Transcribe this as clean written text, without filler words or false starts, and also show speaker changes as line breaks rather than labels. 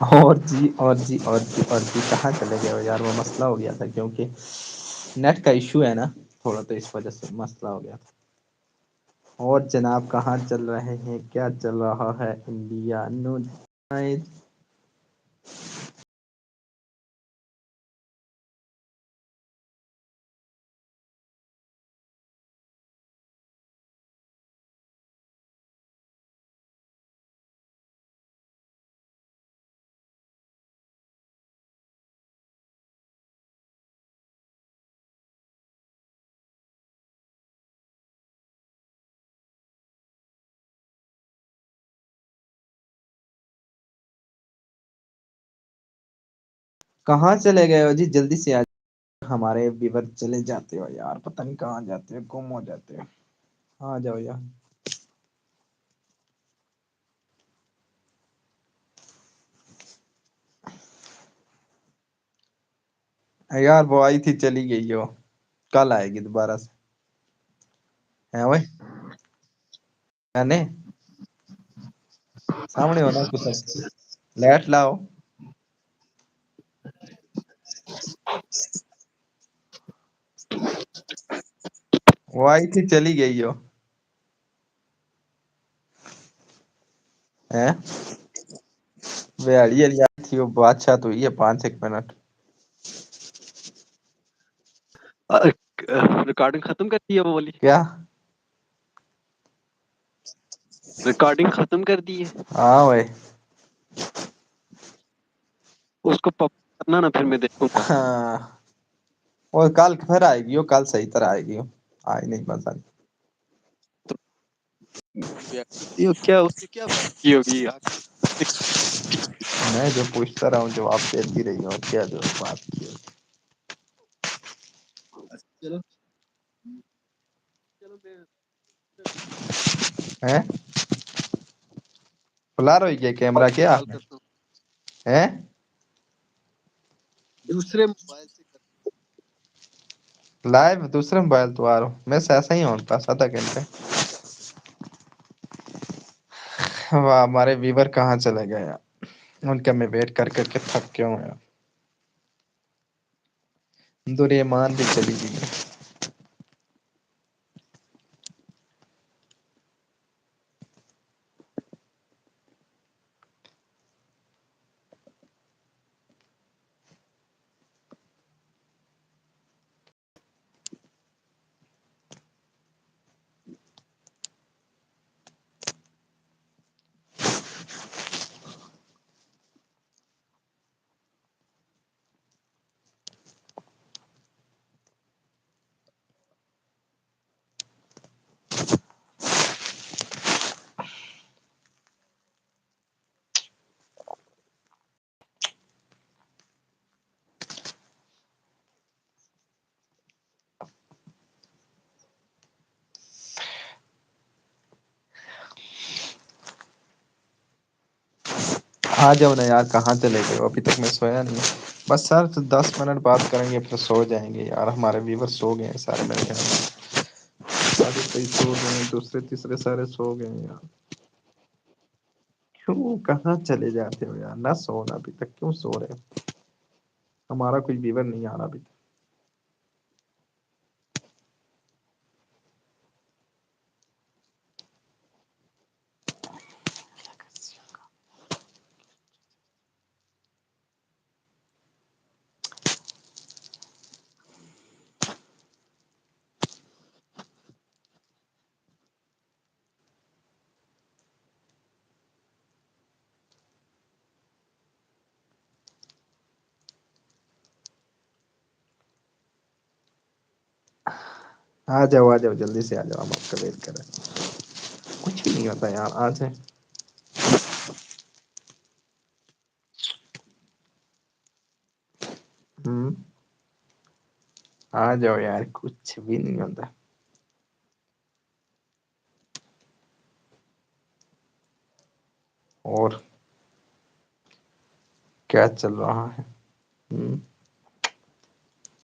اور جی کہاں چلے گئے ہو یار؟ وہ مسئلہ ہو گیا تھا کیونکہ نیٹ کا ایشو ہے نا تھوڑا، تو اس وجہ سے مسئلہ ہو گیا تھا۔ اور جناب کہاں چل رہے ہیں؟ کیا چل رہا ہے انڈیا کہاں چلے گئے ہو جی؟ جلدی سے ہمارے بیور چلے جاتے ہو یار، پتہ نہیں کہاں جاتے ہو، گم ہو جاتے ہو۔ آ جاؤ یار۔ یار وہ آئی تھی چلی گئی ہو، کل آئے گی دوبارہ سے ہے وہ سامنے ہونا کچھ لیٹ لاؤ۔ وہ آئی تھی چلی گئی ہو تھی وہ بادشاہ تو یہ 5 ایک منٹ
ریکارڈنگ ختم کرتی ہے وہ والی؟
کیا؟
ریکارڈنگ ختم کر دی ہے؟
ہاں بھائی۔
اس کو کرنا نا، پھر میں دیکھوں گا۔
ہاں اور کل پھر آئے گی، وہ کل صحیح طرح آئے گی، آئی نہیں مزہ نہیں۔
کیا اس نے کیا بات کی ہوگی؟
میں جو پوچھتا رہا ہوں جواب دیتی رہی ہوں، کیا جو بات کی
چلو چلو
ہے؟ بلا رہی کیا کیمرہ کیا
کال کرتا ہوں
ہے؟
دوسرے موبائل سے
لائیو دوسرے موبائل تو آ رہا ہوں میں سے ایسا ہی ہوں پاس آدھا گھنٹے۔ واہ ہمارے ویور کہاں چلے گئے یار؟ ان کا میں ویٹ کر کر کے تھک گیا ہوں یار۔ دورمان بھی چلی گئی ہے۔ آ جاؤ نا یار، کہاں چلے گئے ہو؟ ابھی تک میں سویا نہیں ہوں۔ بس سر 10 منٹ بات کریں گے پھر سو جائیں گے یار، ہمارے ویور سو گئے ہیں سارے میرے خیال میں۔ سارے کئی سو گئے ہیں، دوسرے تیسرے سارے سو گئے ہیں یار۔ کیوں کہاں چلے جاتے ہو یار؟ نہ سونا ابھی تک، کیوں سو رہے ہو؟ ہمارا کوئی ویور نہیں آ رہا ابھی تک۔ آ جاؤ آ جاؤ جلدی سے آ جاؤ، ہم آپ کا ویٹ کر رہے ہیں۔ کچھ بھی نہیں ہوتا یار، آ جائیں۔ آ جاؤ یار، کچھ بھی نہیں ہوتا۔ اور کیا چل رہا ہے؟